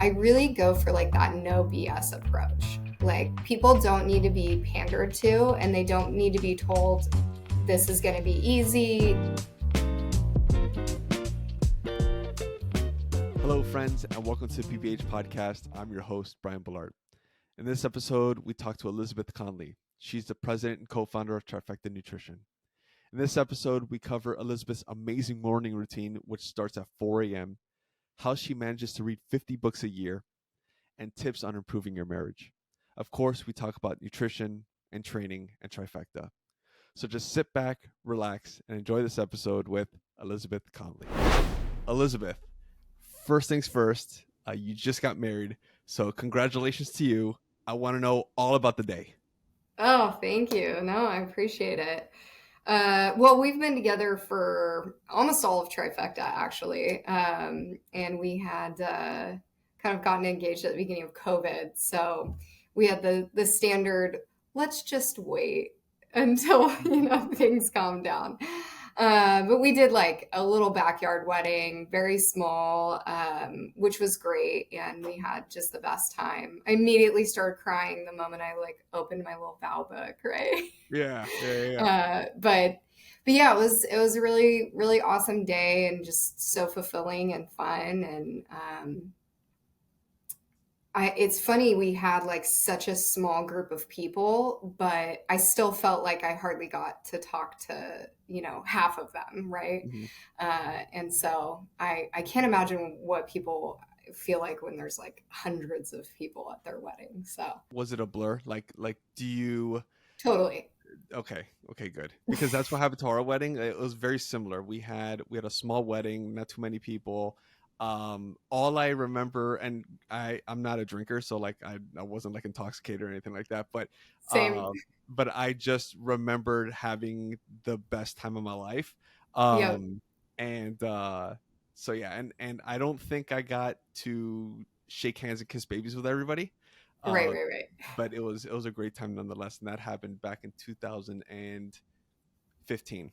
I really go for like that no BS approach. Like people don't need to be pandered to, and they don't need to be told this is going to be easy. Hello, friends, and welcome to the PBH podcast. I'm your host, Brian Bullard. In this episode, we talk to Elizabeth Connolly. She's the president and co-founder of Trifecta Nutrition. In this episode, we cover Elizabeth's amazing morning routine, which starts at 4 a.m., how she manages to read 50 books a year, and tips on improving your marriage. Of course, we talk about nutrition and training and Trifecta. So just sit back, relax, and enjoy this episode with Elizabeth Connolly. Elizabeth, first things first, you just got married, so congratulations to you. I want to know all about the day. Oh, thank you. No, I appreciate it. Well, we've been together for almost all of Trifecta, actually. And we had kind of gotten engaged at the beginning of COVID. So we had the standard, let's just wait until, things calm down. But we did like a little backyard wedding, very small, which was great. And we had just the best time. I immediately started crying the moment I like opened my little vow book, right? Yeah. But yeah, it was a really, really awesome day and just so fulfilling and fun. And it's funny, we had like such a small group of people, but I still felt like I hardly got to talk to, half of them, right? Mhm. And so I can't imagine what people feel like when there's like hundreds of people at their wedding. So Was it a blur? Like, do you? totally. Okay, good. Because that's what happened to our wedding. It was very similar. We had a small wedding, not too many people. All I remember, and I'm not a drinker, so like I wasn't like intoxicated or anything like that, but Same. I just remembered having the best time of my life. Yep. And so yeah, and I don't think I got to shake hands and kiss babies with everybody. Right, Uh, right, right. but it was a great time nonetheless, and that happened back in 2015.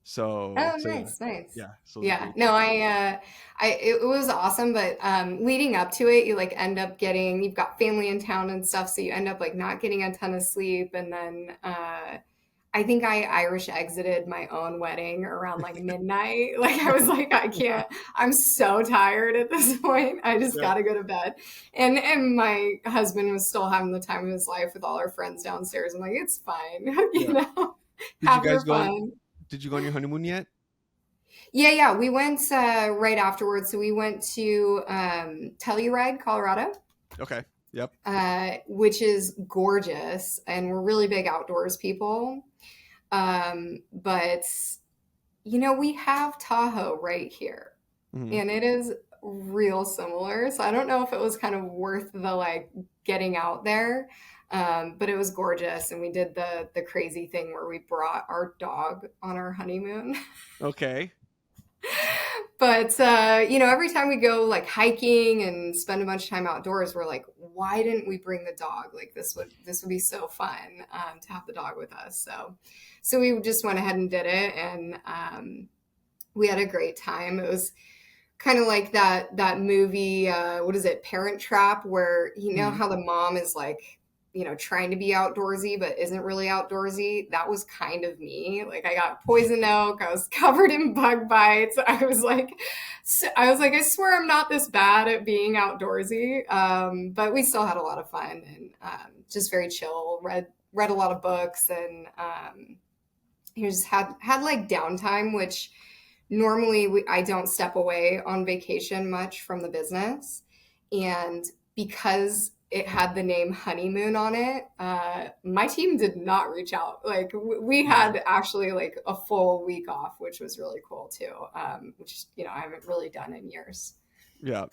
So Oh, yeah, nice, nice. so it was a Yeah. great No, time. it was awesome, but leading up to it, you like end up getting, you've got family in town and stuff, so you end up like not getting a ton of sleep, and then I think I Irish exited my own wedding around like midnight. Like I was like, I can't. I'm so tired at this point. I just Yep. got to go to bed. And my husband was still having the time of his life with all our friends downstairs. I'm like, it's fine, Yeah. Did you have guys your go on? fun. Did you go on your honeymoon yet? Yeah, yeah. We went right afterwards. So we went to Telluride, Colorado, Okay. Yep. which is gorgeous, and we're really big outdoors people. But we have Tahoe right here, Hmm. and it is real similar. So I don't know if it was kind of worth the like getting out there. But it was gorgeous, and we did the crazy thing where we brought our dog on our honeymoon. Okay. But every time we go like hiking and spend a bunch of time outdoors, we're like, why didn't we bring the dog? Like this would be so fun to have the dog with us. So we just went ahead and did it, and we had a great time. It was kind of like that movie, what is it, Parent Trap, where Hmm. how the mom is like, trying to be outdoorsy but isn't really outdoorsy. That was kind of me. Like I got poison oak, I was covered in bug bites. I swear I'm not this bad at being outdoorsy. But we still had a lot of fun, and just very chill. Read a lot of books, and just had like downtime, which normally I don't step away on vacation much from the business. And because it had the name Honeymoon on it, my team did not reach out. Like we Yeah. had actually like a full week off, which was really cool too, which, I haven't really done in years. Yeah.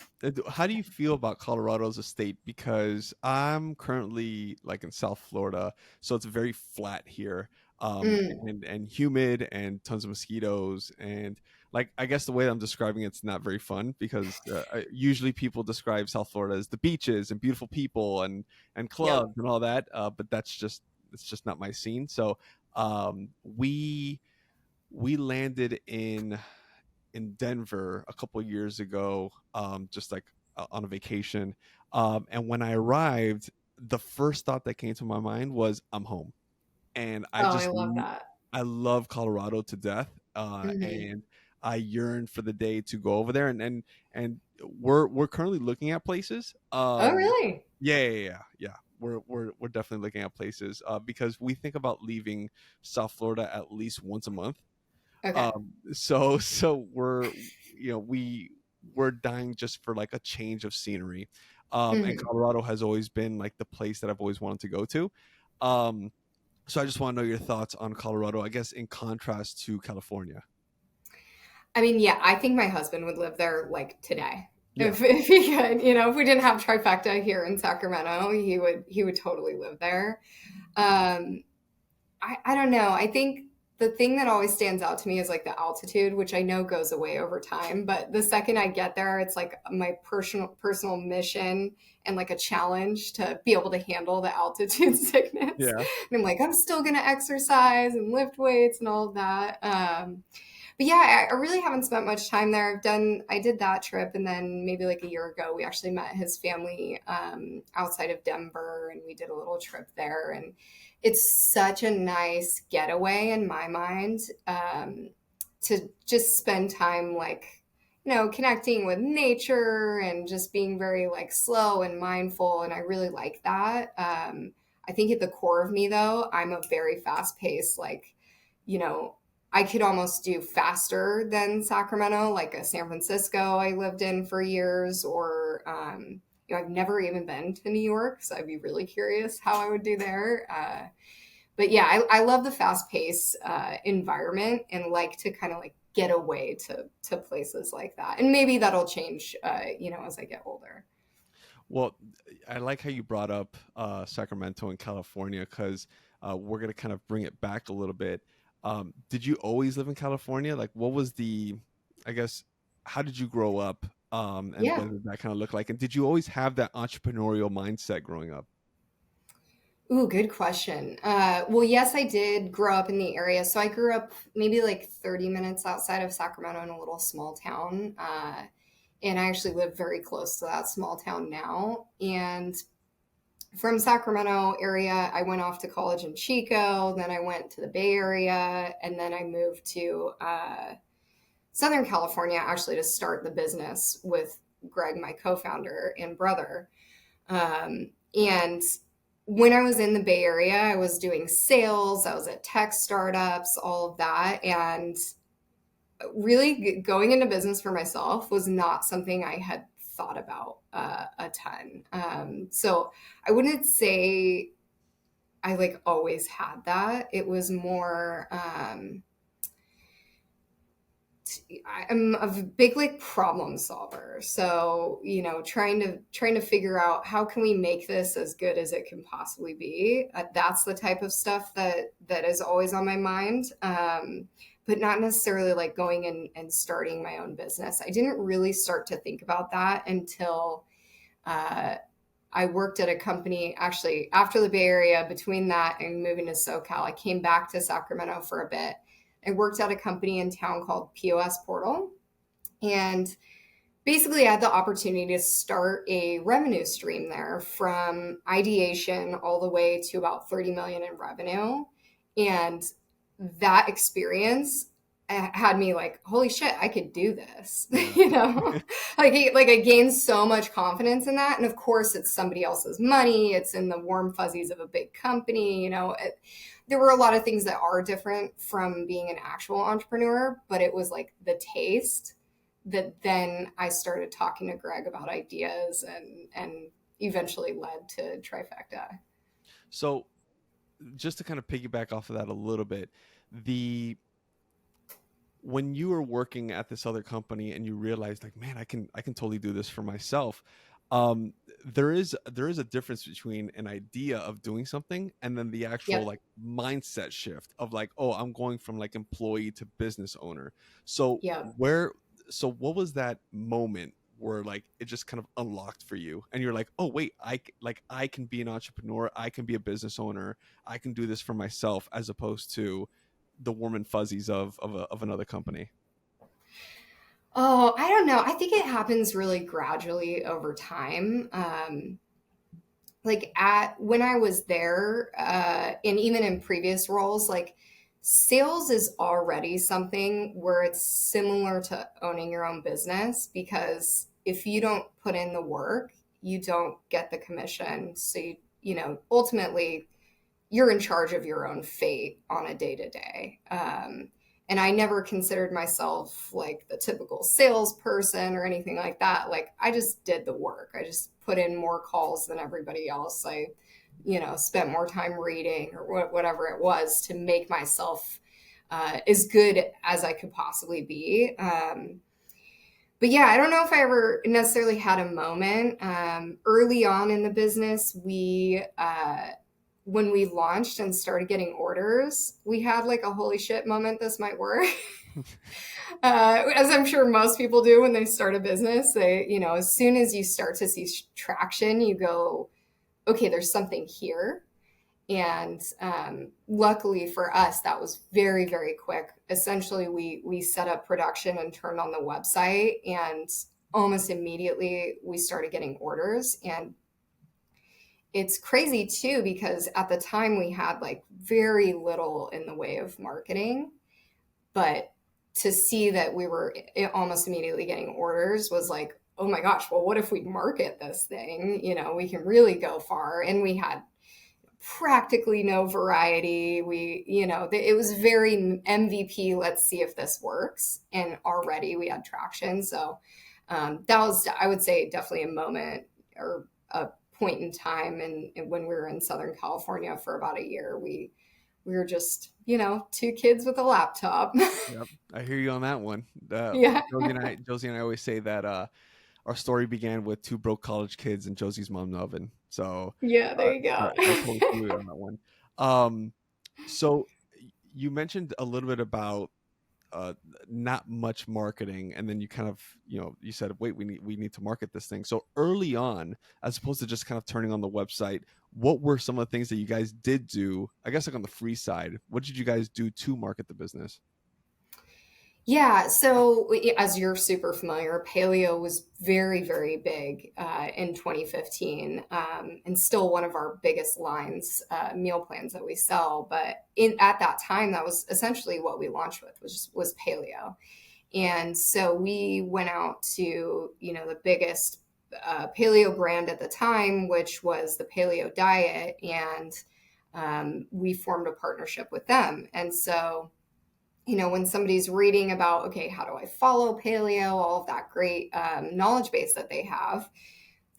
How do you feel about Colorado as a state? Because I'm currently like in South Florida, so it's very flat here, Mm, and humid and tons of mosquitoes. And like, I guess the way I'm describing it's not very fun because usually people describe South Florida as the beaches and beautiful people and yep. clubs and all that. But it's just not my scene. So we landed in Denver a couple years ago, just like on a vacation. And when I arrived, the first thought that came to my mind was, I'm home. And Oh, I love that. I love Colorado to death, Hmm. and I yearn for the day to go over there. And we're currently looking at places. Oh, really? Yeah. We're definitely looking at places because we think about leaving South Florida at least once a month. Okay. So we're we're dying just for like a change of scenery. And Hmm. Colorado has always been like the place that I've always wanted to go to. Um, so I just want to know your thoughts on Colorado, I guess, in contrast to California. I mean, yeah, I think my husband would live there like today. Yeah. If he could, if we didn't have Trifecta here in Sacramento, he would totally live there. Um, I don't know. I think the thing that always stands out to me is like the altitude, which I know goes away over time. But the second I get there, it's like my personal mission and like a challenge to be able to handle the altitude sickness. Yeah. And I'm like, I'm still gonna exercise and lift weights and all of that. But yeah, I really haven't spent much time there. I did that trip, and then maybe like a year ago, we actually met his family outside of Denver, and we did a little trip there. And it's such a nice getaway in my mind, to just spend time like connecting with nature and just being very like slow and mindful, and I really like that. I think at the core of me though, I'm a very fast paced, like, you know I could almost do faster than Sacramento, like a San Francisco I lived in for years, or I've never even been to New York, so I'd be really curious how I would do there. But yeah, I love the fast pace environment, and like to kind of like get away to places like that. And maybe that'll change, as I get older. Well, I like how you brought up Sacramento and California because we're going to kind of bring it back a little bit. Did you always live in California? Like, what was I guess, how did you grow up? And Yeah. what did that kind of look like? And did you always have that entrepreneurial mindset growing up? Ooh, good question. Well, yes, I did grow up in the area. So I grew up maybe like 30 minutes outside of Sacramento in a little small town. And I actually live very close to that small town now. And from Sacramento area, I went off to college in Chico. Then I went to the Bay Area. And then I moved to Southern California actually to start the business with Greg, my co founder and brother. And when I was in the Bay Area, I was doing sales, I was at tech startups, all of that. And really going into business for myself was not something I had thought about a ton. So I wouldn't say I like always had that. It was more, I'm a big like problem solver. So, trying to figure out how can we make this as good as it can possibly be. That's the type of stuff that is always on my mind. But not necessarily like going and starting my own business. I didn't really start to think about that until uh, I worked at a company actually after the Bay Area. Between that and moving to SoCal, I came back to Sacramento for a bit. I worked at a company in town called POS Portal. And basically, I had the opportunity to start a revenue stream there from ideation all the way to about 30 million in revenue. And that experience had me like, holy shit, I could do this. Yeah. Like I gained so much confidence in that. And of course, it's somebody else's money. It's in the warm fuzzies of a big company. There were a lot of things that are different from being an actual entrepreneur, but it was like the taste that then I started talking to Greg about ideas, and eventually led to Trifecta. So, just to kind of piggyback off of that a little bit, the when you were working at this other company and you realized like, man, I can totally do this for myself. um there is a difference between an idea of doing something and then the actual Yep. like mindset shift of like, oh, I'm going from like employee to business owner. So Yep. where so what was that moment where like it just kind of unlocked for you and you're like, oh wait, I can be an entrepreneur, I can be a business owner, I can do this for myself as opposed to the warm and fuzzies of another company. Oh, I don't know. I think it happens really gradually over time. Like at when I was there, and even in previous roles, like sales is already something where it's similar to owning your own business because if you don't put in the work, you don't get the commission. So ultimately you're in charge of your own fate on a day to day. And I never considered myself like the typical salesperson or anything like that. Like I just did the work. I just put in more calls than everybody else. I, spent more time reading or whatever it was to make myself as good as I could possibly be. But yeah, I don't know if I ever necessarily had a moment. Early on in the business, when we launched and started getting orders, we had like a holy shit moment. This might work. As I'm sure most people do when they start a business, as soon as you start to see traction, you go, okay, there's something here. And luckily for us, that was very, very quick. Essentially, we set up production and turned on the website, and almost immediately we started getting orders. And it's crazy too, because at the time we had like very little in the way of marketing, but to see that we were almost immediately getting orders was like, oh my gosh, well, what if we market this thing? We can really go far. And we had practically no variety. It was very MVP. Let's see if this works. And already we had traction. So that was, I would say, definitely a moment or a point in time. And when we were in Southern California for about a year, we were just, two kids with a laptop. Yep, I hear you on that one. Yeah. Josie and I always say that our story began with two broke college kids and Josie's mom's oven. So Yeah, there you I, go. I totally feel you on that one. Um, so you mentioned a little bit about uh, not much marketing, and then you kind of you said, wait, we need to market this thing. So early on, as opposed to just kind of turning on the website, what were some of the things that you guys did do? I guess like on the free side, what did you guys do to market the business? Yeah, so as you're super familiar, paleo was very, very big in 2015, and still one of our biggest lines, meal plans that we sell. But at that time, that was essentially what we launched with was paleo. And so we went out to the biggest paleo brand at the time, which was the Paleo Diet, and we formed a partnership with them. And so when somebody's reading about, okay, how do I follow paleo, all of that great knowledge base that they have,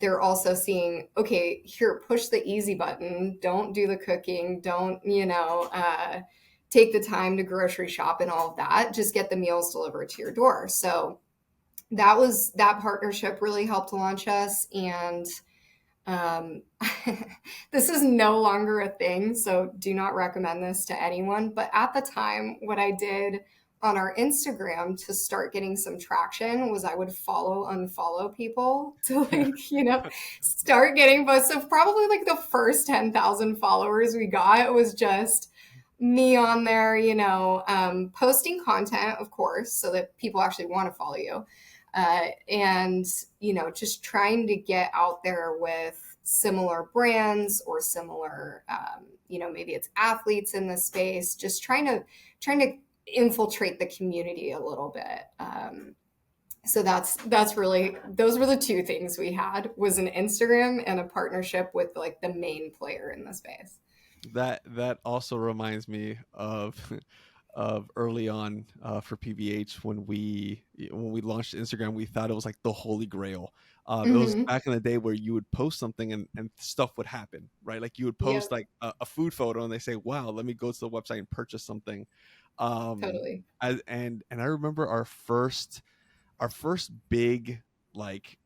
they're also seeing, okay, here, push the easy button. Don't do the cooking. Don't, take the time to grocery shop and all of that. Just get the meals delivered to your door. So that partnership really helped launch us. And um, this is no longer a thing, so do not recommend this to anyone. But at the time, what I did on our Instagram to start getting some traction was I would unfollow people to start getting posts. So probably like the first 10,000 followers we got was just me on there, posting content, of course, so that people actually want to follow you. And just trying to get out there with similar brands or similar, maybe it's athletes in the space, just trying to infiltrate the community a little bit. So that's really, those were the two things we had, was an Instagram and a partnership with like the main player in the space. That also reminds me of of early on for PVH when we launched Instagram. We thought it was like the holy grail. It was Mm-hmm. back in the day where you would post something and stuff would happen, right? Like you would post Yep, like a food photo and they say, wow, let me go to the website and purchase something. um totally. and I remember our first big like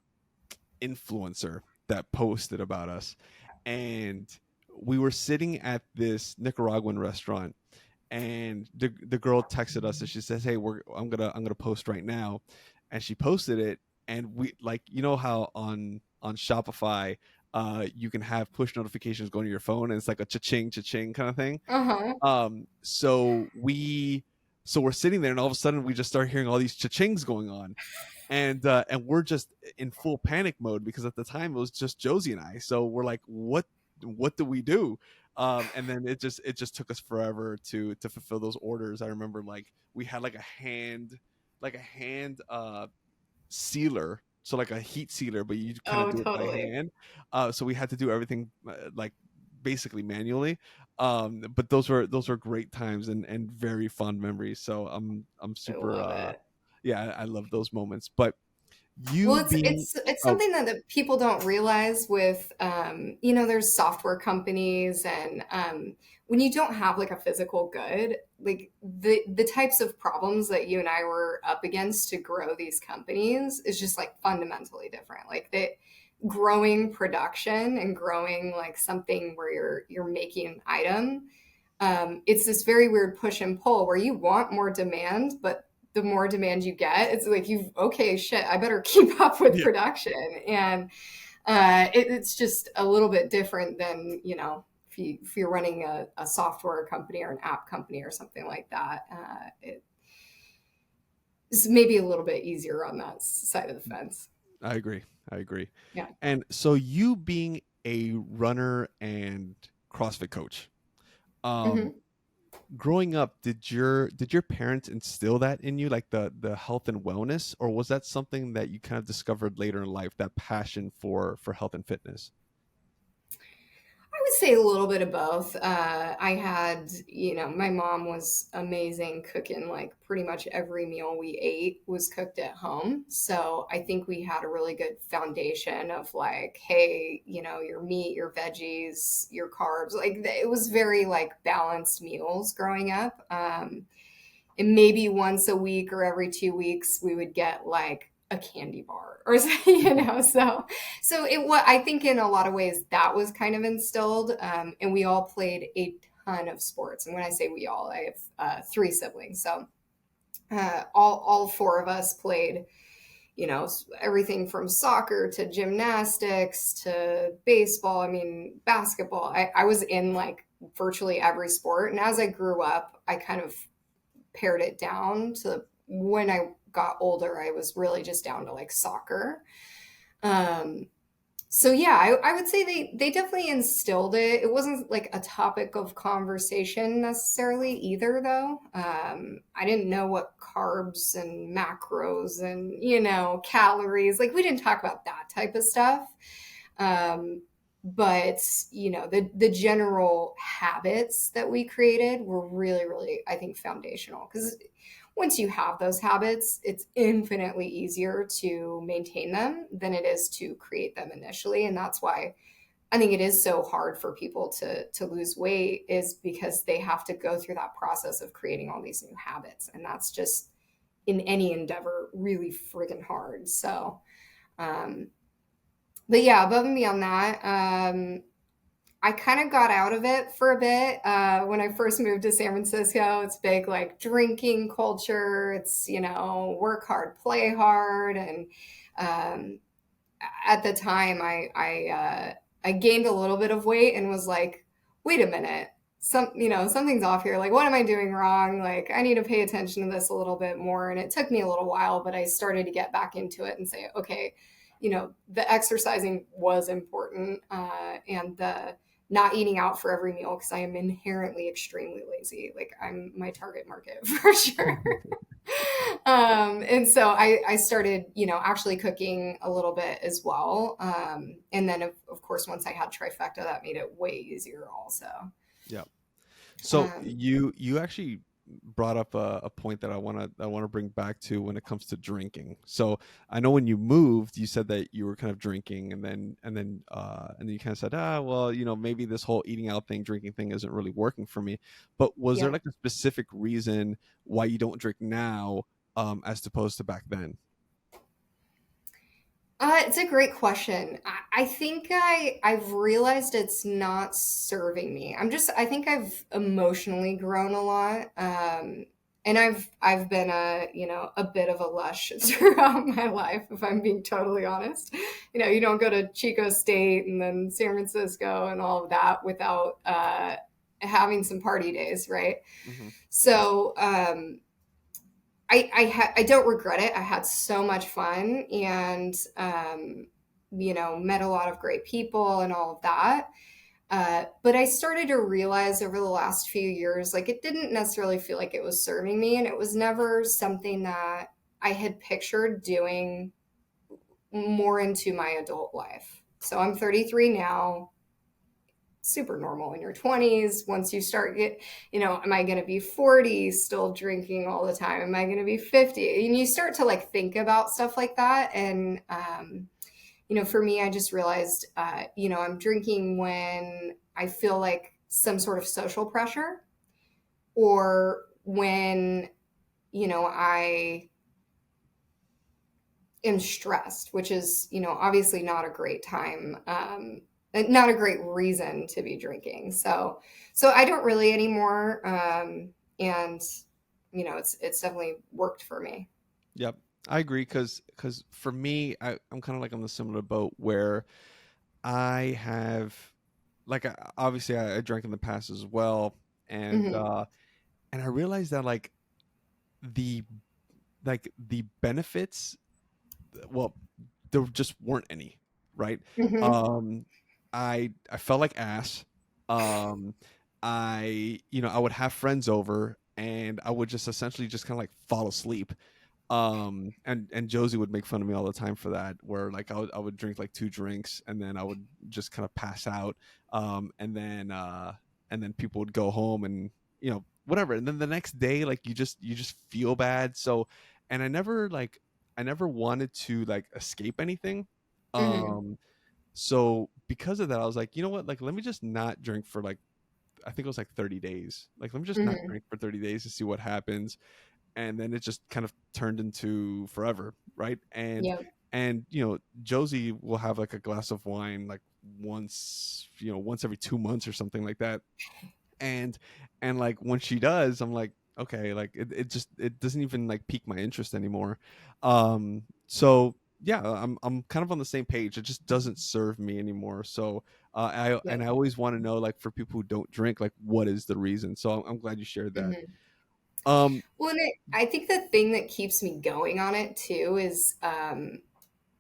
influencer that posted about us, and we were sitting at this Nicaraguan restaurant, and the girl texted us and she says, hey, I'm gonna post right now. And she posted it, and we, like, how on Shopify you can have push notifications going to your phone, and it's like a cha-ching cha-ching kind of thing. Uh-huh. So So we're sitting there, and all of a sudden we just start hearing all these cha-chings going on, and we're just in full panic mode because at the time it was just Josie and I. So we're like, what do we do? And then it just took us forever to fulfill those orders. I remember like we had like a hand sealer, so like a heat sealer, but you kind of Oh, do it by totally. hand. So we had to do everything like basically manually. But those were great times and very fond memories. So I'm I super love it. yeah, I love those moments. But you Well, it's being it's it's oh something that people don't realize with there's software companies and when you don't have like a physical good, like the types of problems that you and I were up against to grow these companies is just like fundamentally different. Like the growing production and growing like something where you're making an item, it's this very weird push and pull where you want more demand, but the more demand you get, it's like okay, shit, I better keep up with yeah, production. And it's just a little bit different than, if you're running a software company or an app company or something like that. It's maybe a little bit easier on that side of the fence. I agree. I agree. Yeah. And so you being a runner and CrossFit coach, um, Hmm. growing up, did your parents instill that in you, like the health and wellness, or was that something that you kind of discovered later in life, that passion for health and fitness? I would say a little bit of both. I had, my mom was amazing cooking. Like pretty much every meal we ate was cooked at home. So I think we had a really good foundation of like, hey, your meat, your veggies, your carbs. Like it was very like balanced meals growing up. And maybe once a week or every 2 weeks we would get like a candy bar or something, so it what I think in a lot of ways that was kind of instilled, and we all played a ton of sports. And when I say we all, I have three siblings, so all four of us played, everything from soccer to gymnastics to baseball. I mean, basketball. I was in like virtually every sport, and as I grew up I kind of pared it down to when I got older, I was really just down to like soccer. Um, so yeah, I would say they definitely instilled it. It wasn't like a topic of conversation necessarily either, though. I didn't know what carbs and macros and calories, like we didn't talk about that type of stuff. But the general habits that we created were really, really, I think, foundational, because once you have those habits, it's infinitely easier to maintain them than it is to create them initially. And that's why I think it is so hard for people to lose weight, is because they have to go through that process of creating all these new habits. And that's just in any endeavor really freaking hard. So um, but yeah, above and beyond that, I kind of got out of it for a bit. When I first moved to San Francisco, it's big like drinking culture. It's, work hard, play hard. And um, at the time, I gained a little bit of weight and was like, wait a minute, something's off here. Like, what am I doing wrong? Like, I need to pay attention to this a little bit more. And it took me a little while, but I started to get back into it and say, okay, the exercising was important, and the not eating out for every meal, because I am inherently extremely lazy. Like I'm my target market for sure. And so I started, actually cooking a little bit as well. And then of course, once I had Trifecta, that made it way easier also. Yeah. So Um, you actually brought up a point that I want to bring back to when it comes to drinking. So I know when you moved, you said that you were kind of drinking, and then you kind of said, well, maybe this whole eating out thing, drinking thing isn't really working for me. But was there yeah. like a specific reason why you don't drink now, as opposed to back then? It's a great question. I think I've realized it's not serving me. I think I've emotionally grown a lot. And I've been a bit of a lush throughout my life, if I'm being totally honest. You don't go to Chico State and then San Francisco and all of that without having some party days, right? Hmm. So I don't regret it. I had so much fun and, met a lot of great people and all of that. But I started to realize over the last few years, like it didn't necessarily feel like it was serving me, and it was never something that I had pictured doing more into my adult life. So I'm 33 now, super normal in your 20s. Once you start am I going to be 40 still drinking all the time? Am I going to be 50? And you start to like think about stuff like that. And, for me, I just realized, I'm drinking when I feel like some sort of social pressure or when, I am stressed, which is, obviously not a great time, not a great reason to be drinking. So I don't really anymore. And, it's definitely worked for me. Yep, I agree. Because for me, I'm kind of like on the similar boat where I have like obviously I drank in the past as well, and Hmm. I realized that the the benefits, well, there just weren't any, right? Hmm. Um, I felt like ass. Um, I would have friends over and I would just essentially just kind of like fall asleep. And Josie would make fun of me all the time for that, where like I would drink like two drinks and then I would just kind of pass out. And then people would go home and whatever, and then the next day like you just feel bad. So and I never wanted to like escape anything. Hmm. So because of that I was like, you know what, like let me just not drink for like, I think it was like 30 days. Like let me just not Hmm. drink for 30 days to see what happens. And then it just kind of turned into forever, right? Yep. And Josie will have like a glass of wine like once every 2 months or something like that. And like when she does, I'm like, okay, like it doesn't even like pique my interest anymore. So yeah, I'm kind of on the same page. It just doesn't serve me anymore. So I Yep. always want to know, like, for people who don't drink, like what is the reason. So I'm glad you shared that. Hmm. um Well, I think the thing that keeps me going on it too is, I'm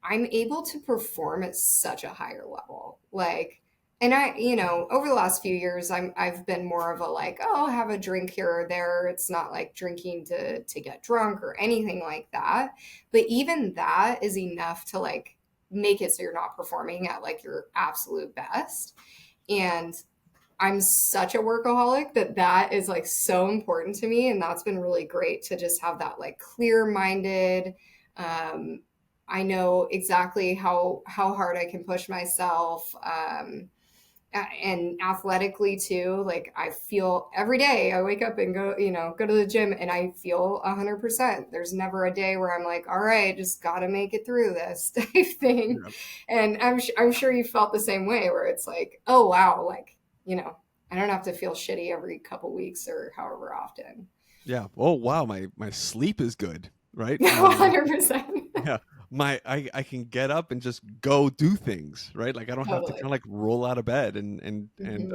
able to perform at such a higher level. Like, and over the last few years, I've been more of a like, oh, have a drink here or there. It's not like drinking to get drunk or anything like that. But even that is enough to like make it so you're not performing at like your absolute best. And I'm such a workaholic that is like so important to me. And that's been really great to just have that like clear minded. Um, I know exactly how hard I can push myself. And athletically too, like I feel every day I wake up and go to the gym and I feel 100%. There's never a day where I'm like, all right, just got to make it through this type thing. yeah. And I'm sure you felt the same way where it's like, oh wow, like, I don't have to feel shitty every couple weeks or however often. Yeah. Oh wow, my sleep is good, right? 100%. Yeah. I can get up and just go do things, right? Like I don't have to kind Totally. of like roll out of bed and Hmm.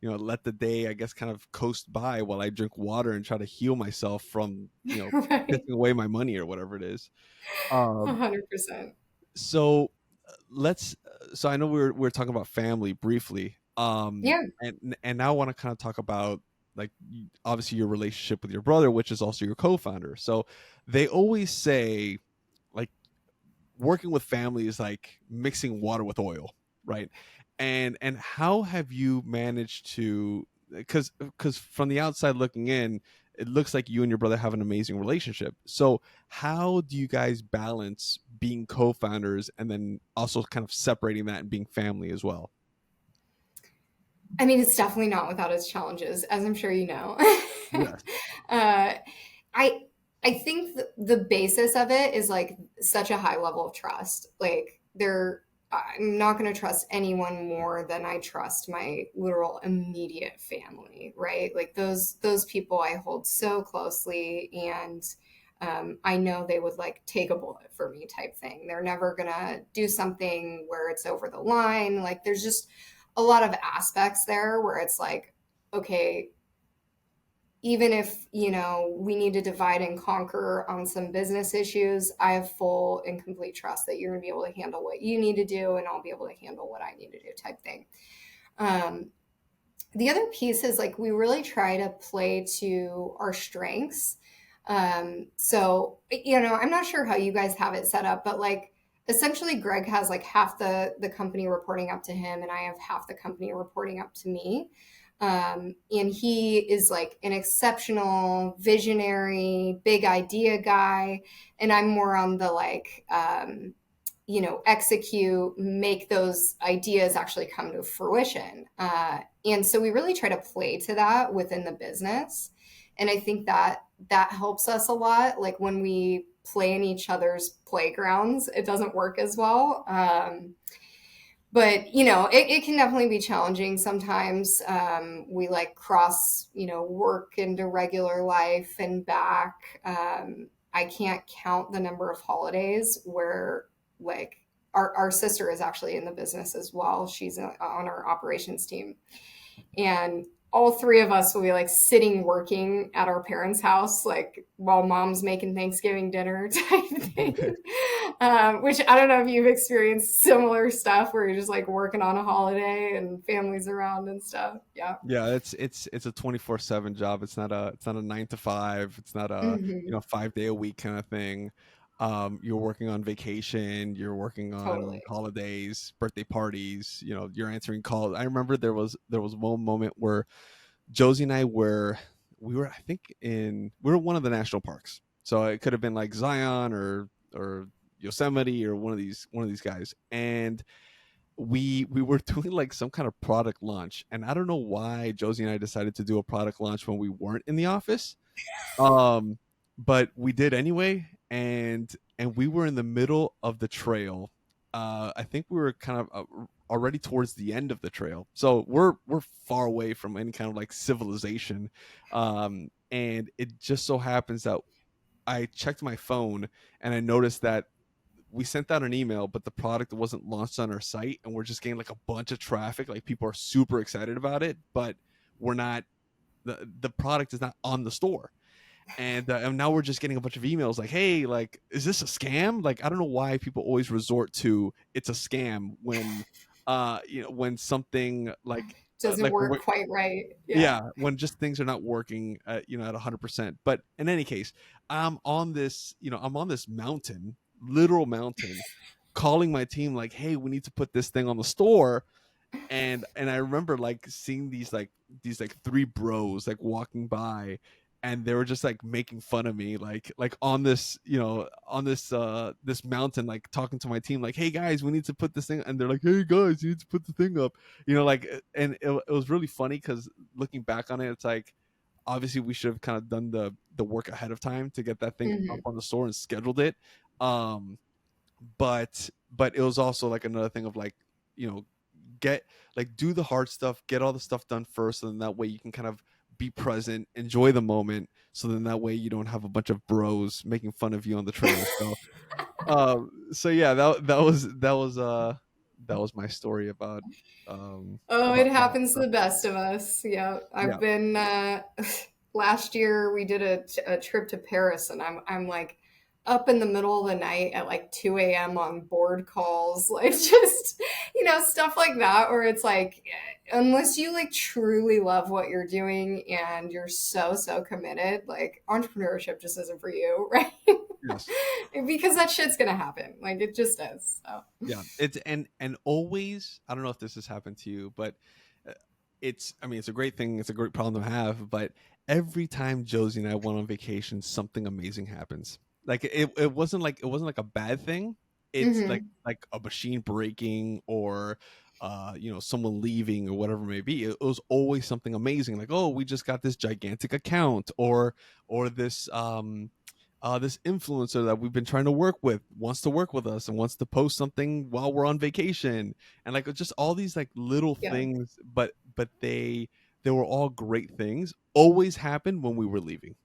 let the day, I guess, kind of coast by while I drink water and try to heal myself from, Right. pissing away my money or whatever it is. Um 100%. so let's so I know we are talking about family briefly. Yeah. And now I want to kind of talk about, like, obviously your relationship with your brother, which is also your co-founder. So they always say, like, working with family is like mixing water with oil, right? And how have you managed to, because from the outside looking in, it looks like you and your brother have an amazing relationship. So how do you guys balance being co-founders and then also kind of separating that and being family as well? I mean, it's definitely not without its challenges, as I'm sure you know. Yes. uh, I I think the basis of it is like such a high level of trust. Like I'm not going to trust anyone more than I trust my literal immediate family, right? Like those people I hold so closely, and I know they would like take a bullet for me type thing. They're never gonna do something where it's over the line. Like there's just a lot of aspects there where it's like, okay, even if, we need to divide and conquer on some business issues, I have full and complete trust that you're going to be able to handle what you need to do and I'll be able to handle what I need to do type thing. Um, the other piece is like we really try to play to our strengths. So, I'm not sure how you guys have it set up, but like essentially Greg has like half the company reporting up to him and I have half the company reporting up to me. And he is like an exceptional visionary, big idea guy. And I'm more on the like, execute, make those ideas actually come to fruition. And so we really try to play to that within the business. And I think that helps us a lot. Like when we play in each other's playgrounds, it doesn't work as well. But it can definitely be challenging sometimes. We like cross work into regular life and back. I can't count the number of holidays where like our sister is actually in the business as well. She's on our operations team, and all three of us will be like sitting working at our parents' house, like while mom's making Thanksgiving dinner type thing. Which I don't know if you've experienced similar stuff where you're just like working on a holiday and families around and stuff. Yeah. Yeah, it's a 24/7 job. It's not a 9 to 5. It's not a, Hmm. 5 day a week kind of thing. You're working on vacation, you're working on Totally. holidays, birthday parties, you're answering calls. I remember there was one moment where Josie and I we were I think we were one of the national parks. So it could have been like Zion or Yosemite or one of these guys. And we were doing like some kind of product launch, and I don't know why Josie and I decided to do a product launch when we weren't in the office. um but we did anyway, and we were in the middle of the trail. I think we were kind of already towards the end of the trail, so we're far away from any kind of like civilization. And it just so happens that I checked my phone and I noticed that we sent out an email, but the product wasn't launched on our site, and we're just getting like a bunch of traffic. Like people are super excited about it, but we're not. The product is not on the store, and now we're just getting a bunch of emails like, "Hey, like, is this a scam?" Like, I don't know why people always resort to it's a scam when something Doesn't like when work we're quite right. Yeah. yeah, when just things are not working at 100%. But in any case, I'm on this mountain, literal mountain, calling my team like, hey, we need to put this thing on the store. And I remember like seeing these three bros like walking by, and they were just like making fun of me, like on this mountain, like talking to my team like, hey guys, we need to put this thing, and they're like, hey guys, you need to put the thing up, and it was really funny because looking back on it, it's like obviously we should have kind of done the work ahead of time to get that thing up Hmm. on the store and scheduled it. Um but but it was also like another thing of like, you know get like do the hard stuff, get all the stuff done first, and then that way you can kind of be present, enjoy the moment, so then that way you don't have a bunch of bros making fun of you on the trail. So yeah, that was my story Oh, it about that. happens to So, the best of us. Yeah, yeah. I've been. Last year we did a trip to Paris, and I'm like up in the middle of the night at like 2 a.m. on board calls, like just stuff like that, where it's like unless you like truly love what you're doing and you're so committed, like entrepreneurship just isn't for you, right? Yes. Because that shit's gonna happen, like it just is. So. Yeah, it's and always, I don't know if this has happened to you, but uh, it's a great thing, it's a great problem to have, but every time Josie and I went on vacation, something amazing happens. Like it wasn't like a bad thing. It's like Hmm. like a machine breaking, or someone leaving, or whatever it may be. It was always something amazing, like, oh, we just got this gigantic account, or this influencer that we've been trying to work with wants to work with us and wants to post something while we're on vacation, and like just all these like little Yeah. things, but they were all great things, always happened when we were leaving.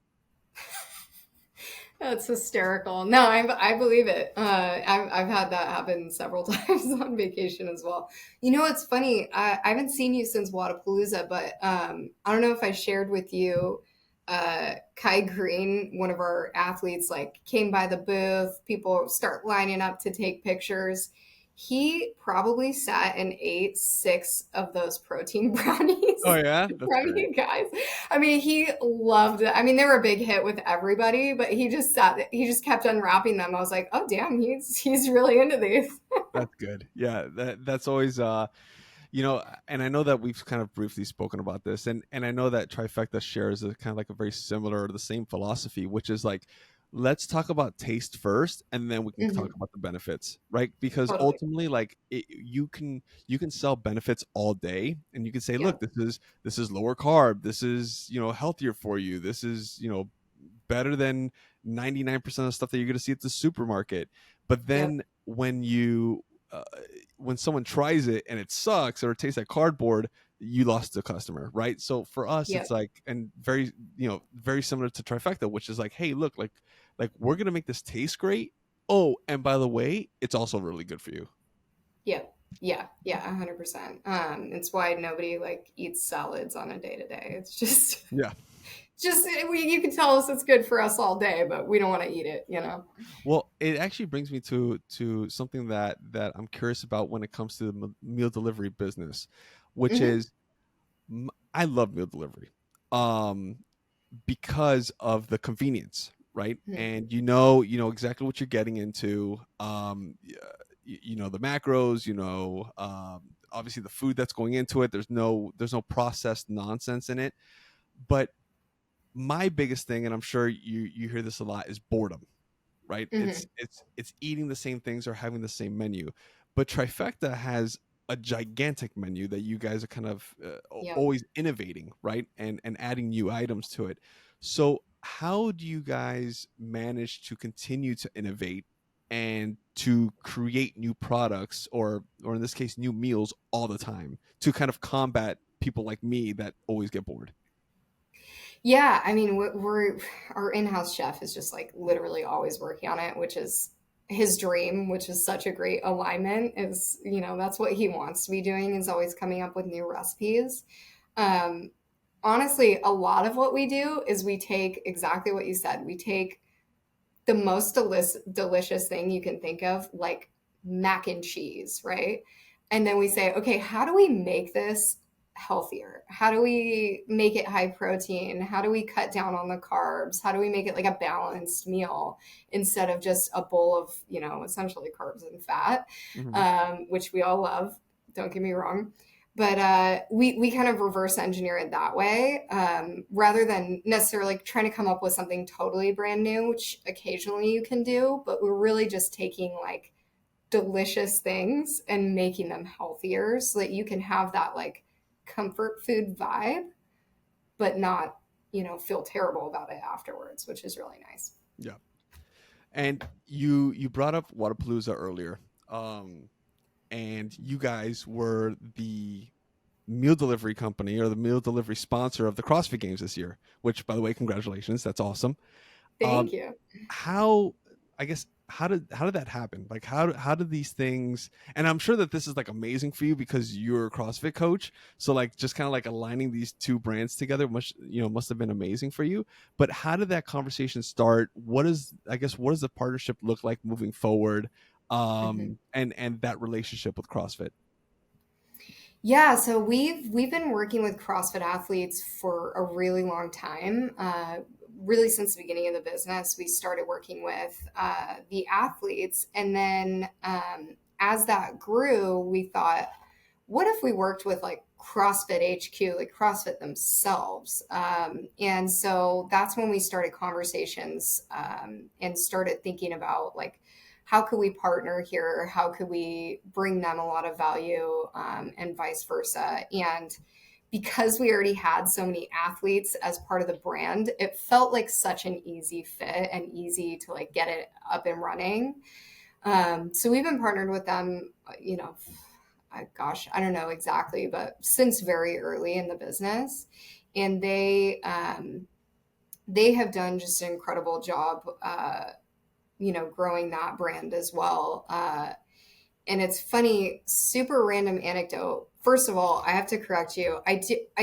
That's hysterical. No, I believe it. I've had that happen several times on vacation as well. It's funny. I haven't seen you since Wadapalooza, but I don't know if I shared with you. Kai Green, one of our athletes, like came by the booth. People start lining up to take pictures. He probably sat and ate 6 of those protein Oh brownies yeah, that's from great. you guys. I mean, he loved it. I mean, they were a big hit with everybody, but he just sat. He just kept unwrapping them. I was like, oh damn, he's really into these. That's good. Yeah, that's always and I know that we've kind of briefly spoken about this, and I know that Trifecta shares a kind of like a very similar or the same philosophy, which is like, let's talk about taste first, and then we can talk Hmm. about the benefits, right? Because Totally. ultimately, like you can sell benefits all day, and you can say, Yeah. look, this is lower carb, this is healthier for you, this is better than 99% of the stuff that you're going to see at the supermarket. But Yep. then uh, when someone tries it and it sucks or it tastes like cardboard, you lost the customer, right? So for us, it's Yep. like, and very, very similar to Trifecta, which is like, hey, look, like we're gonna make this taste great. Oh, and by the way, it's also really good for you. Yeah, yeah, 100%. It's why nobody like eats salads on a day to day. It's just, Yeah. just you can tell us it's good for us all day, but we don't want to eat it, you know. Well, it actually brings me to something that I'm curious about when it comes to the meal delivery business, which Hmm. is I love meal delivery. Um, because of the convenience, right? Hmm. And you know exactly what you're getting into. You know the macros. Obviously the food that's going into it. There's no processed nonsense in it. But my biggest thing, and I'm sure you hear this a lot, is boredom, right? Hmm. It's eating the same things or having the same menu. But Trifecta has a gigantic menu that you guys are kind of Yep. always innovating, right? And adding new items to it. So how do you guys manage to continue to innovate and to create new products or in this case new meals all the time to kind of combat people like me that always get bored? Yeah, I mean, we're our in-house chef is just like literally always working on it, which is his dream, which is such a great alignment. Is that's what he wants to be doing, is always coming up with new recipes. Um, Honestly, a lot of what we do is we take exactly what you said. We take the most delicious thing you can think of, like mac and cheese, right? And then we say, okay, how do we make this healthier? How do we make it high protein? How do we cut down on the carbs? How do we make it like a balanced meal instead of just a bowl of, essentially carbs and fat, Hmm. which we all love. Don't get me wrong, but we kind of reverse engineer it that way, rather than necessarily trying to come up with something totally brand new, which occasionally you can do, but we're really just taking like delicious things and making them healthier so that you can have that like comfort food vibe, but not feel terrible about it afterwards, which is really nice. Yeah. And you brought up Wadapalooza earlier. Um, and you guys were the meal delivery company or the meal delivery sponsor of the CrossFit Games this year, which, by the way, congratulations. That's awesome. Thank Um, you. how, I guess, how did that happen? Like, how did these things? And I'm sure that this is like amazing for you because you're a CrossFit coach. So like, just kind of like aligning these two brands together must have been amazing for you. But how did that conversation start? What does the partnership look like moving forward? Mhm. And that relationship with CrossFit. Yeah, so we've been working with CrossFit athletes for a really long time. Really since the beginning of the business, we started working with the athletes, and then as that grew, we thought, what if we worked with like CrossFit HQ, like CrossFit themselves? And so that's when we started conversations, and started thinking about like, how could we partner here? How could we bring them a lot of value, and vice versa? And because we already had so many athletes as part of the brand, it felt like such an easy fit and easy to like get it up and running. So we've been partnered with them, gosh, I don't know exactly, but since very early in the business, and they have done just an incredible job, growing that brand as well. And it's funny, super random anecdote. First of all, I have to correct you. I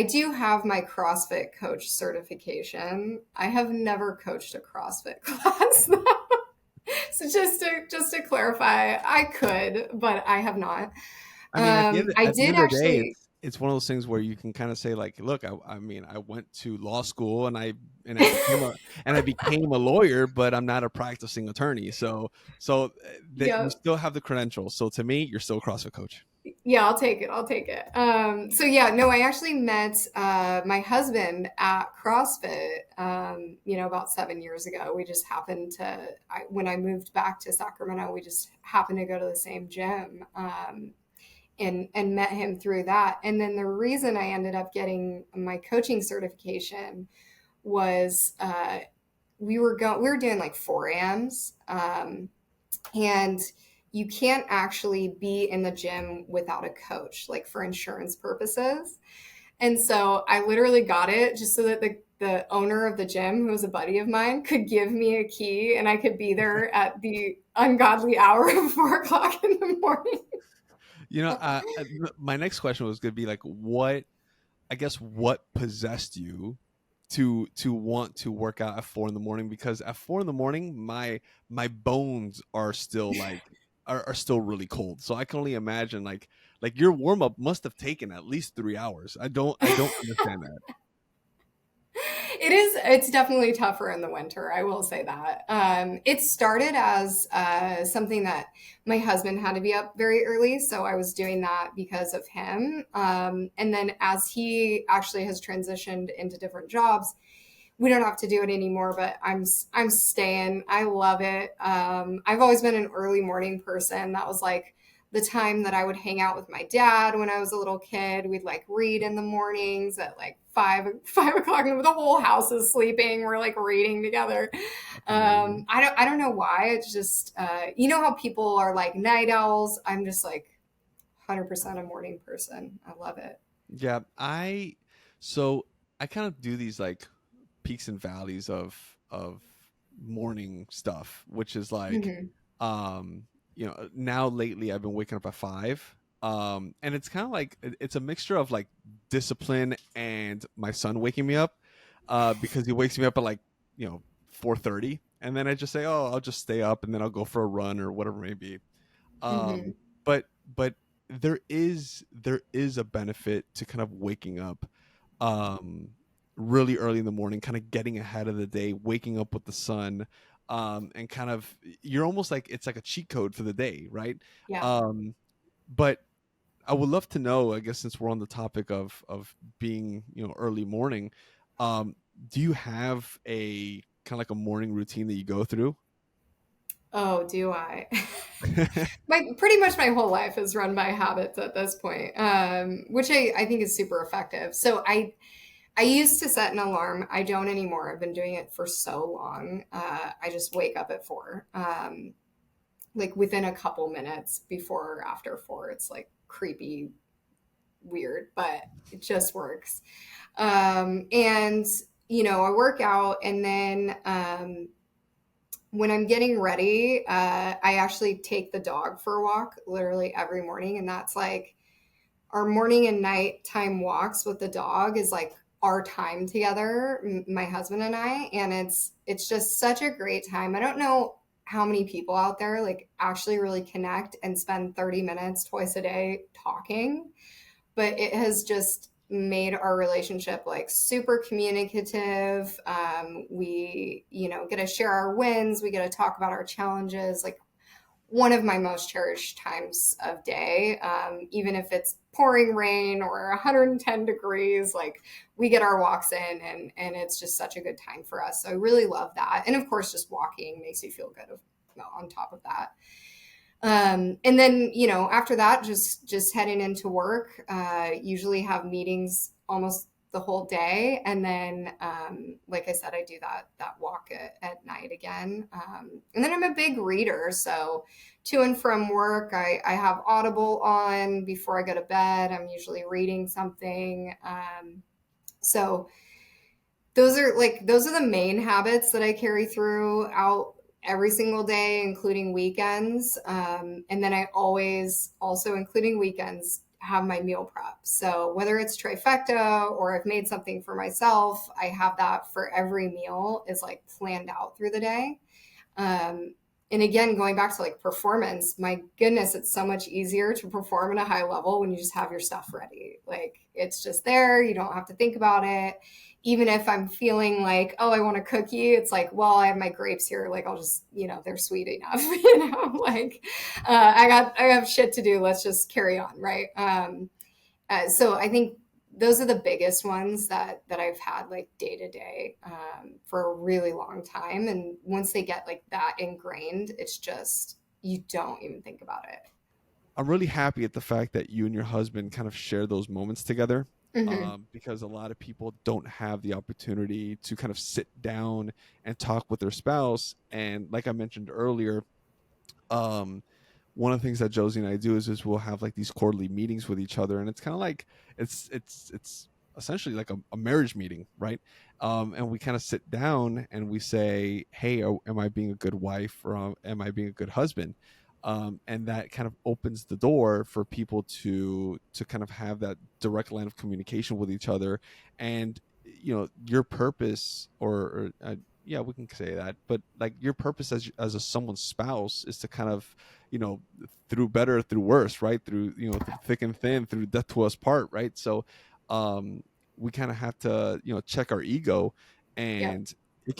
do have my CrossFit coach certification. I have never coached a CrossFit class though. So just to clarify, I could, but I have not. I mean, I at the did end of the day, actually. it's one of those things where you can kind of say like, look, I mean, I went to law school and I became a lawyer, but I'm not a practicing attorney. That you Yeah. still have the credentials. So to me, you're still a CrossFit coach. Yeah, I'll take it. I'll take it. So yeah, no, I actually met my husband at CrossFit, about 7 years ago. We just happened to, when I moved back to Sacramento, we just happened to go to the same gym, and met him through that. And then the reason I ended up getting my coaching certification was we were doing like 4 a.m.s. And you can't actually be in the gym without a coach, like for insurance purposes. And so I literally got it just so that the owner of the gym, who was a buddy of mine, could give me a key and I could be there at the ungodly hour of 4 o'clock in the morning. My next question was going to be like, what possessed you to want to work out at 4 in the morning? Because at 4 in the morning, my bones are still are still really cold. So I can only imagine like your warm up must have taken at least 3 hours. I don't understand that. It's definitely tougher in the winter, I will say that. It started as something that my husband had to be up very early, so I was doing that because of him. And then as he actually has transitioned into different jobs, we don't have to do it anymore, but I'm staying. I love it. I've always been an early morning person. That was like the time that I would hang out with my dad when I was a little kid. We'd like read in the mornings at like five o'clock, and the whole house is sleeping. We're like reading together. That's amazing. I don't know why. It's just you know how people are like night owls. I'm just like 100% a morning person. I love it. Yeah, so I kind of do these like peaks and valleys of morning stuff, which is like, Hmm. now lately I've been waking up at 5. And it's kind of like it's a mixture of like discipline and my son waking me up, because he wakes me up at like 4:30, and then I just say, oh, I'll just stay up and then I'll go for a run or whatever it may be. Hmm. um but there is a benefit to kind of waking up um really early in the morning, kind of getting ahead of the day, waking up with the sun, and kind of you're almost like it's like a cheat code for the day, right? Yeah. um but I would love to know, I guess, since we're on the topic of being early morning, um do you have a kind of like a morning routine that you go through? Oh, do I? My pretty much my whole life is run by habits at this point, which I think is super effective. So I used to set an alarm. I don't anymore. I've been doing it for so long. I just wake up at 4, like within a couple minutes before or after 4. It's like creepy, weird, but it just works. And I work out, and then when I'm getting ready, I actually take the dog for a walk literally every morning. And that's like our morning and night time walks with the dog is like our time together, my husband and I. And it's just such a great time. I don't know how many people out there like actually really connect and spend 30 minutes twice a day talking, but it has just made our relationship like super communicative. We, get to share our wins. We get to talk about our challenges. Like one of my most cherished times of day, even if it's pouring rain or 110 degrees, like we get our walks in, and it's just such a good time for us. So I really love that. And of course, just walking makes you feel good on top of that. And then, after that, just heading into work, usually have meetings almost the whole day. And then, like I said, I do that walk at night again. And then I'm a big reader. So to and from work, I have Audible on before I go to bed. I'm usually reading something. So those are the main habits that I carry throughout every single day, including weekends. And then I always also, including weekends, have my meal prep. So whether it's trifecta or I've made something for myself, I have that for every meal is like planned out through the day. Um, and again, going back to like performance, my goodness, it's so much easier to perform at a high level when you just have your stuff ready. Like it's just there. You don't have to think about it. Even if I'm feeling like, oh, I want a cookie, it's like, well, I have my grapes here. Like I'll just, they're sweet enough, like I have shit to do. Let's just carry on. Right. So I think those are the biggest ones that I've had like day to day for a really long time. And once they get like that ingrained, it's just you don't even think about it. I'm really happy at the fact that you and your husband kind of share those moments together, Hmm. because a lot of people don't have the opportunity to kind of sit down and talk with their spouse. And like I mentioned earlier, um, one of the things that Josie and I do is we'll have like these quarterly meetings with each other, and it's kind of like it's essentially like a marriage meeting, right? And we kind of sit down and we say, "Hey, am I being a good wife, or am I being a good husband?" And that kind of opens the door for people to kind of have that direct line of communication with each other. And your purpose, or yeah, we can say that, but like your purpose as a someone's spouse is to kind of, you know through better, through worse, right, through, through thick and thin, through death to us part, right? So um we kind of have to, check our ego. Yep. And it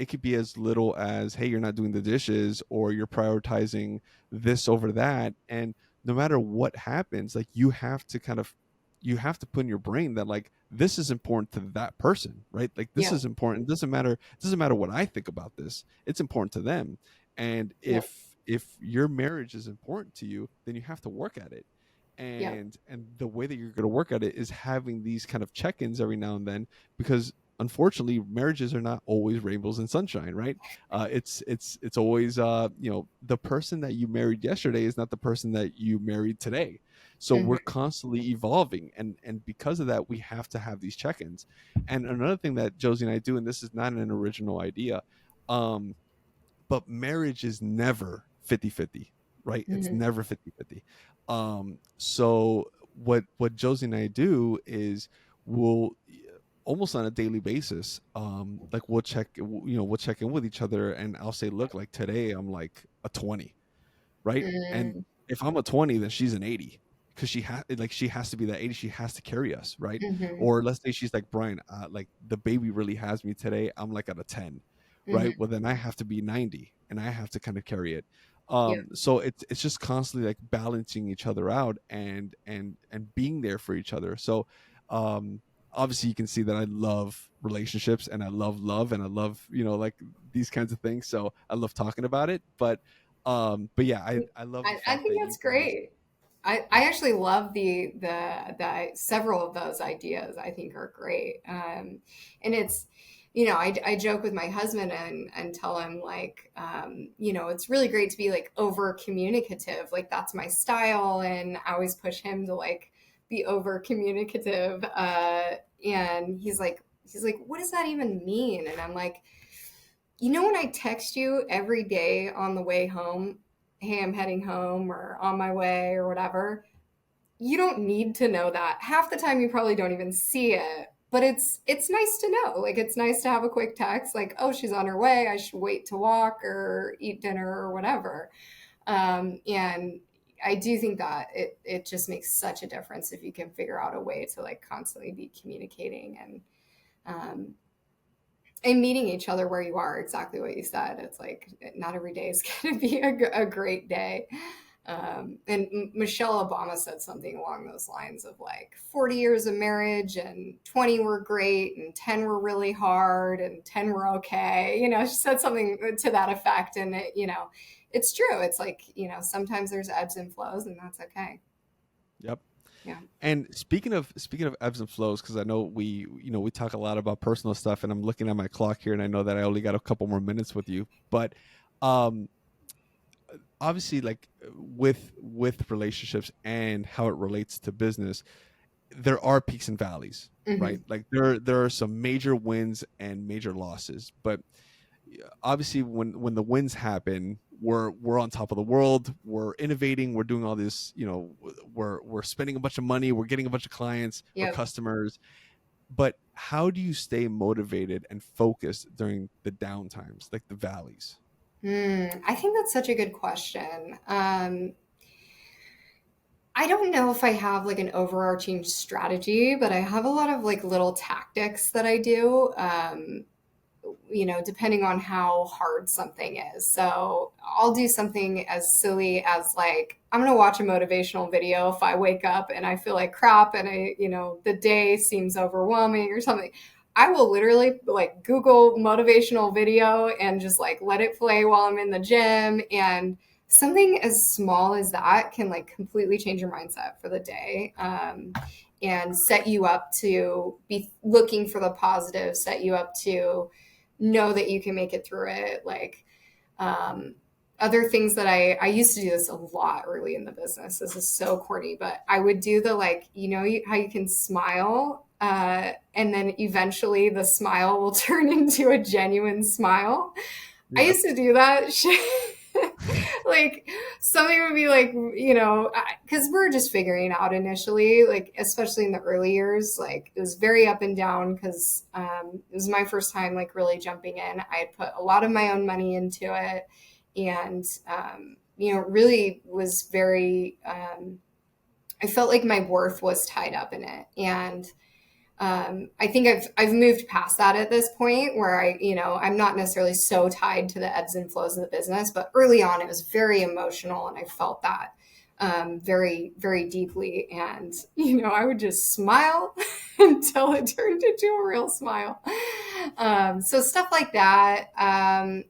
could be as little as, hey, you're not doing the dishes, or you're prioritizing this over that. And no matter what happens, like you have to put in your brain that, like, this is important to that person, right? Like, this Yep. is important. It doesn't matter what I think about this. It's important to them. And Yep. if your marriage is important to you, then you have to work at it. Yep. And the way that you're going to work at it is having these kind of check-ins every now and then, because unfortunately marriages are not always rainbows and sunshine, right? It's always, the person that you married yesterday is not the person that you married today. So we're Hmm. constantly evolving, and because of that, we have to have these check-ins. And another thing that Josie and I do, and this is not an original idea, um but marriage is never 50-50, right? It's Hmm. never 50-50. So what Josie and I do is we'll, almost on a daily basis, like we'll check in with each other, and I'll say, look, like today I'm like a 20, right? And Hmm. if I'm a 20, then she's an 80, because she has to be that 80. She has to carry us, right? Hmm. Or let's say she's like, Brian, like the baby really has me today. I'm like at a 10, right? Hmm. Well, then I have to be 90, and I have to kind of carry it. Yep. So it's just constantly like balancing each other out, and being there for each other. So um obviously you can see that I love relationships, and I love love, and I love, like, these kinds of things. So I love talking about it. But yeah, I love the I fact think that you that's guys. great. I actually love the several of those ideas. I think are great. And it's, I joke with my husband and tell him like, it's really great to be like over communicative. Like that's my style, and I always push him to like be over communicative. And he's like, what does that even mean? And I'm like, when I text you every day on the way home, hey, I'm heading home or on my way or whatever, you don't need to know that. Half the time you probably don't even see it. But it's nice to know. Like it's nice to have a quick text like, "Oh, she's on her way. I should wait to walk or eat dinner or whatever." And I do think that it just makes such a difference if you can figure out a way to like constantly be communicating and meeting each other where you are, exactly what you said. It's like not every day is going to be a great day. And Michelle Obama said something along those lines of like 40 years of marriage and 20 were great and 10 were really hard and 10 were okay. She said something to that effect. And it's true. It's like, sometimes there's ebbs and flows, and that's okay. Yep. Yeah. And speaking of ebbs and flows, because I know we talk a lot about personal stuff, and I'm looking at my clock here, and I know that I only got a couple more minutes with you. But um obviously, like, with relationships and how it relates to business, there are peaks and valleys, right? Hmm. Like, there are some major wins and major losses. But obviously when the wins happen, we're on top of the world, we're innovating, we're doing all this, we're spending a bunch of money, we're getting a bunch of clients or Yep. customers. But how do you stay motivated and focused during the down times, like the valleys? I think that's such a good question. I don't know if I have like an overarching strategy, but I have a lot of like little tactics that I do. Depending on how hard something is. So I'll do something as silly as like, I'm going to watch a motivational video if I wake up and I feel like crap and the day seems overwhelming or something. I will literally like Google motivational video and just like let it play while I'm in the gym. And something as small as that can like completely change your mindset for the day. And set you up to be looking for the positive, set you up to know that you can make it through it. Like other things that I used to do this a lot early in the business. This is so corny, but I would do the like, how you can smile and then eventually the smile will turn into a genuine smile. I Yeah. used to do that shit. Like something would be like, because we're just figuring out initially, like especially in the early years, like it was very up and down because it was my first time like really jumping in. I had put a lot of my own money into it, and really was very. I felt like my worth was tied up in it, and I think I've moved past that at this point where I'm not necessarily so tied to the ebbs and flows of the business, but early on it was very emotional and I felt that very, very deeply. And, I would just smile until it turned into a real smile. So stuff like that. I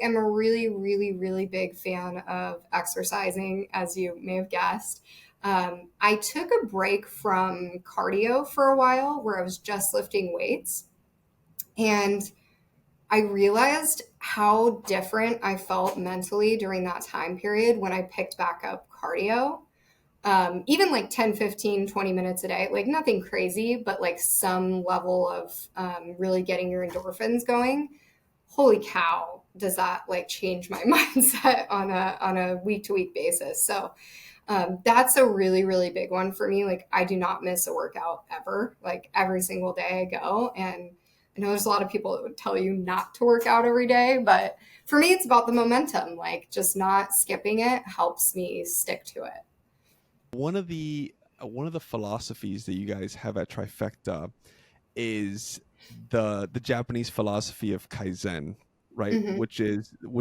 am a really, really, really big fan of exercising, as you may have guessed. I took a break from cardio for a while where I was just lifting weights. And I realized how different I felt mentally during that time period when I picked back up cardio. Even like 10, 15, 20 minutes a day, like nothing crazy, but like some level of really getting your endorphins going. Holy cow, does that like change my mindset on a week to week basis? So that's a really, really big one for me. Like, I do not miss a workout ever. Like, every single day I go. And I know there's a lot of people that would tell you not to work out every day, but for me, it's about the momentum. Like, just not skipping it helps me stick to it. One of the philosophies that you guys have at Trifecta is the Japanese philosophy of Kaizen, right? Mm-hmm. Which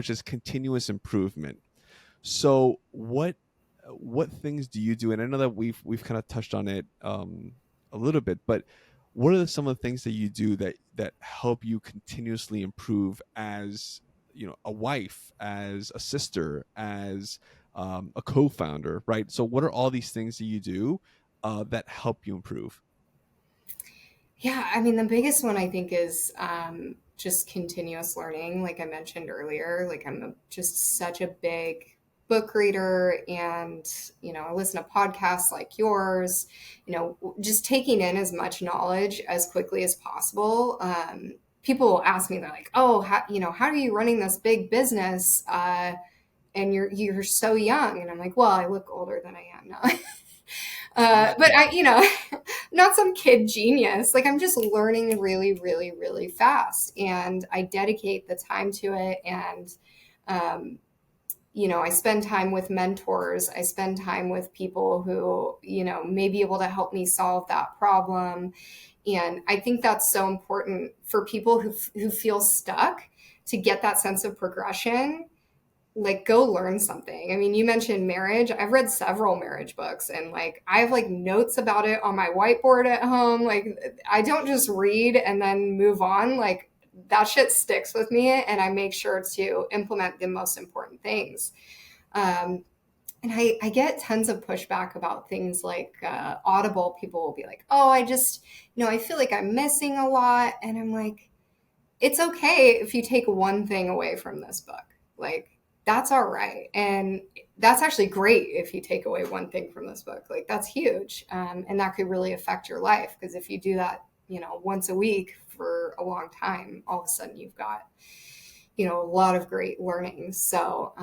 is continuous improvement. So what things do you do? And I know that we've kind of touched on it a little bit, but what are some of the things that you do that help you continuously improve as a wife, as a sister, as a co-founder, right? So what are all these things that you do that help you improve? Yeah, I mean, the biggest one I think is just continuous learning. Like I mentioned earlier, like just such a big book reader, and I listen to podcasts like yours. Just taking in as much knowledge as quickly as possible. People will ask me, they're like, "Oh, how are you running this big business? And you're so young." And I'm like, "Well, I look older than I am now." But not some kid genius. Like I'm just learning really, really, really fast, and I dedicate the time to it. And I spend time with mentors. I spend time with people who may be able to help me solve that problem. And I think that's so important for people who feel stuck to get that sense of progression. Like go learn something. I mean, you mentioned marriage. I've read several marriage books and like I have like notes about it on my whiteboard at home. Like I don't just read and then move on. Like that shit sticks with me and I make sure to implement the most important things. And I get tons of pushback about things like Audible. People will be like, oh, I just, I feel like I'm missing a lot. And I'm like, it's okay if you take one thing away from this book. Like, that's all right. And that's actually great if you take away one thing from this book. Like, that's huge. And that could really affect your life. Because if you do that, once a week for a long time, all of a sudden you've got, a lot of great learnings. So,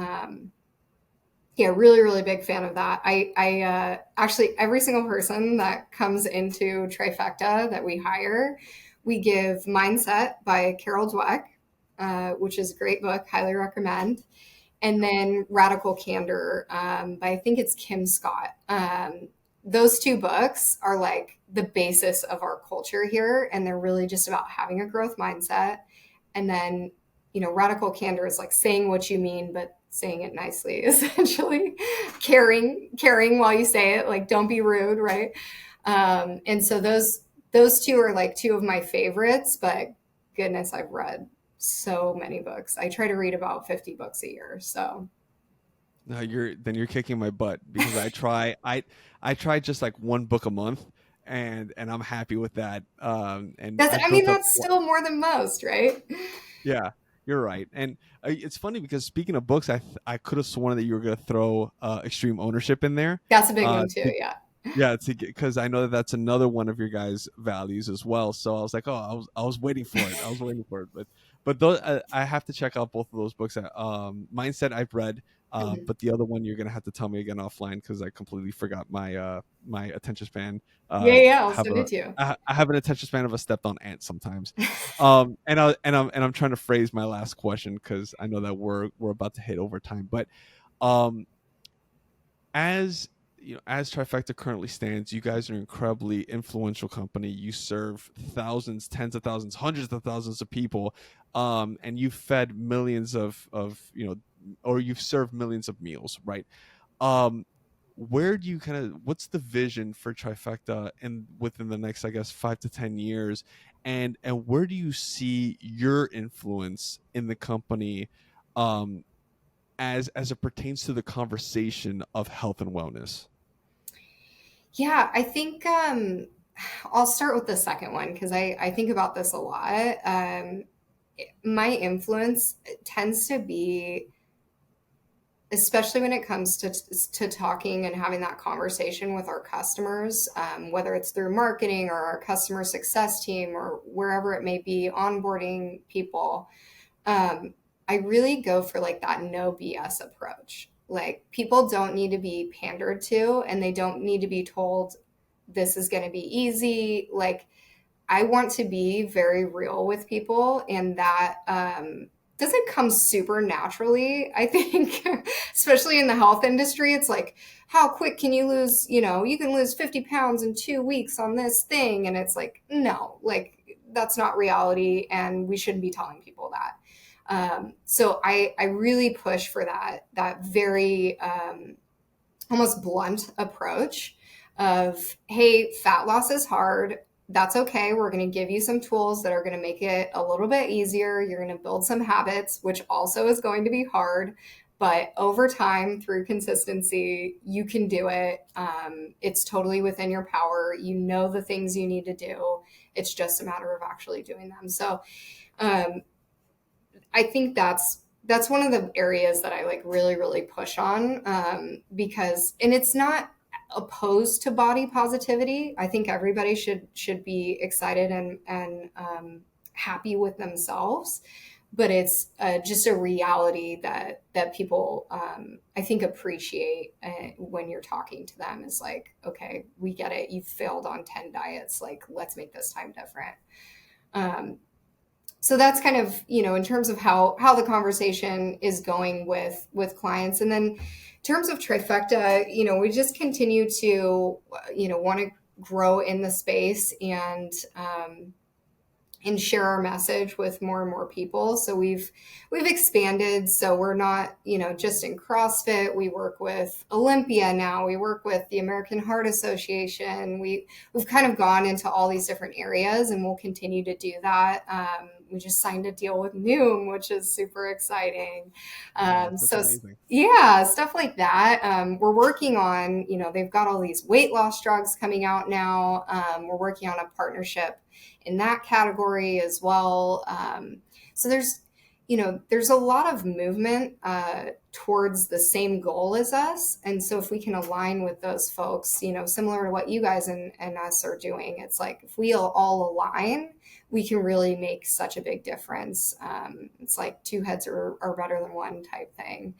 yeah, really, really big fan of that. I actually, every single person that comes into Trifecta that we hire, we give Mindset by Carol Dweck, which is a great book, highly recommend. And then Radical Candor by, I think it's Kim Scott. Those two books are like the basis of our culture here, and they're really just about having a growth mindset. And then, Radical Candor is like saying what you mean, but saying it nicely, essentially. Caring while you say it, like don't be rude, right? And so those two are like two of my favorites, but goodness, I've read so many books. I try to read about 50 books a year. So No, you're kicking my butt because I try just like one book a month, and I'm happy with that. And that's, I've I mean, built up. that's still more than most, right? Yeah, you're right. And it's funny because speaking of books, I could have sworn that you were gonna throw Extreme Ownership in there. That's a big Uh, one too. to, Yeah. yeah, to get because I know that that's another one of your guys' values as well. So I was like, oh, I was waiting for it. I was waiting for it. But those I have to check out both of those books. Mindset I've read, Mhm. but the other one you're gonna have to tell me again offline because I completely forgot my attention span. Yeah, yeah, I'll Have send a it to you. I have an attention span of a stepped on ant sometimes. And I'm trying to phrase my last question because I know that we're about to hit overtime. But um, as as Trifecta currently stands, you guys are an incredibly influential company. You serve thousands, tens of thousands, hundreds of thousands of people, and you've fed millions or you've served millions of meals, right? Um, where do you what's the vision for Trifecta and within the next, I guess, 5 to 10 years, and where do you see your influence in the company, um, as it pertains to the conversation of health and wellness? Yeah, I think I'll start with the second one because I think about this a lot. My influence tends to be, especially when it comes to talking and having that conversation with our customers, whether it's through marketing or our customer success team or wherever it may be, onboarding people. um, I really go for like that no BS approach. Like people don't need to be pandered to, and they don't need to be told this is going to be easy. Like I want to be very real with people, and that doesn't come super naturally. I think, especially in the health industry, it's like, how quick can you lose? You can lose 50 pounds in 2 weeks on this thing. And it's like, no, like that's not reality. And we shouldn't be telling people that. So I really push for that very almost blunt approach of, hey, fat loss is hard. That's okay. We're going to give you some tools that are going to make it a little bit easier. You're going to build some habits, which also is going to be hard. But over time, through consistency, you can do it. It's totally within your power. You know the things you need to do. It's just a matter of actually doing them. So um, I think that's one of the areas that I like really really push on, because and it's not opposed to body positivity. I think everybody should be excited and happy with themselves, but it's just a reality that people I think appreciate when you're talking to them. Is like, okay, we get it. You've failed on 10 diets. Like, let's make this time different. Um, so that's kind of, in terms of how the conversation is going with clients. And then in terms of Trifecta, we just continue to want to grow in the space and share our message with more and more people. So we've expanded. So we're not, just in CrossFit. We work with Olympia now. We work with the American Heart Association. We've kind of gone into all these different areas, and we'll continue to do that. We just signed a deal with Noom, which is super exciting. Nice, that's So amazing. yeah, stuff like that. We're working on, they've got all these weight loss drugs coming out now. We're working on a partnership in that category as well. So there's, there's a lot of movement towards the same goal as us. And so if we can align with those folks, similar to what you guys and us are doing, it's like if we all align, we can really make such a big difference. It's like two heads are better than one type thing.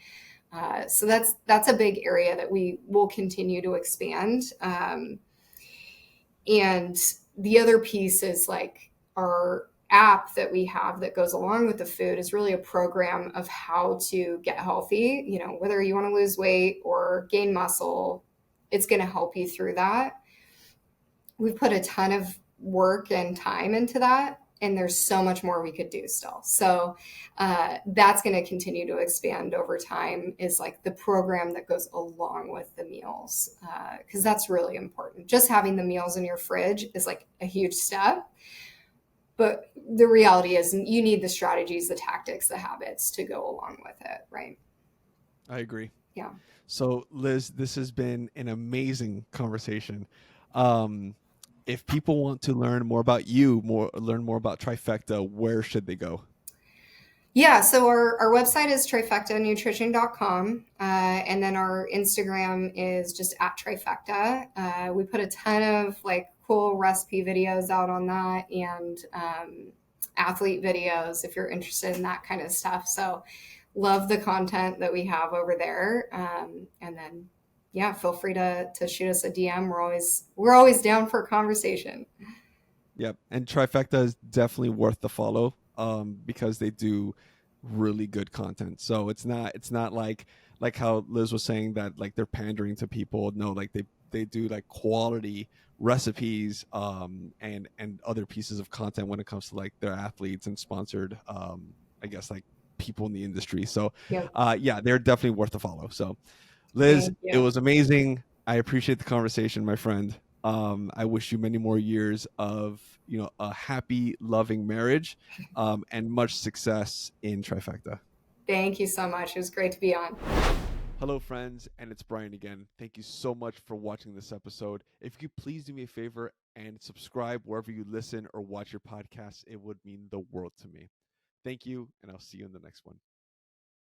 So that's a big area that we will continue to expand. And the other piece is like our app that we have that goes along with the food is really a program of how to get healthy. Whether you want to lose weight or gain muscle, it's going to help you through that. We've put a ton of work and time into that, and there's so much more we could do still. So that's going to continue to expand over time, is like the program that goes along with the meals, because that's really important. Just having the meals in your fridge is like a huge step, but the reality is you need the strategies, the tactics, the habits to go along with it, right? I agree. Yeah. So, Liz, this has been an amazing conversation. Um, if people want to learn more about you, learn more about Trifecta, where should they go? Yeah, so our website is trifectanutrition.com. And then our Instagram is just at trifecta. We put a ton of like cool recipe videos out on that, and athlete videos if you're interested in that kind of stuff. So love the content that we have over there. And then, yeah, feel free to shoot us a DM. We're always down for a conversation. Yep. And Trifecta is definitely worth the follow, because they do really good content. So it's not like how Liz was saying that like they're pandering to people. No, like they do like quality recipes, and other pieces of content when it comes to like their athletes and sponsored, I guess, like people in the industry. So Yeah, yeah, they're definitely worth the follow. So Liz, thank it you. was amazing. I appreciate the conversation, my friend. I wish you many more years of a happy, loving marriage, and much success in Trifecta. Thank you so much. It was great to be on. Hello, friends, and it's Brian again. Thank you so much for watching this episode. If you could please do me a favor and subscribe wherever you listen or watch your podcasts, it would mean the world to me. Thank you, and I'll see you in the next one.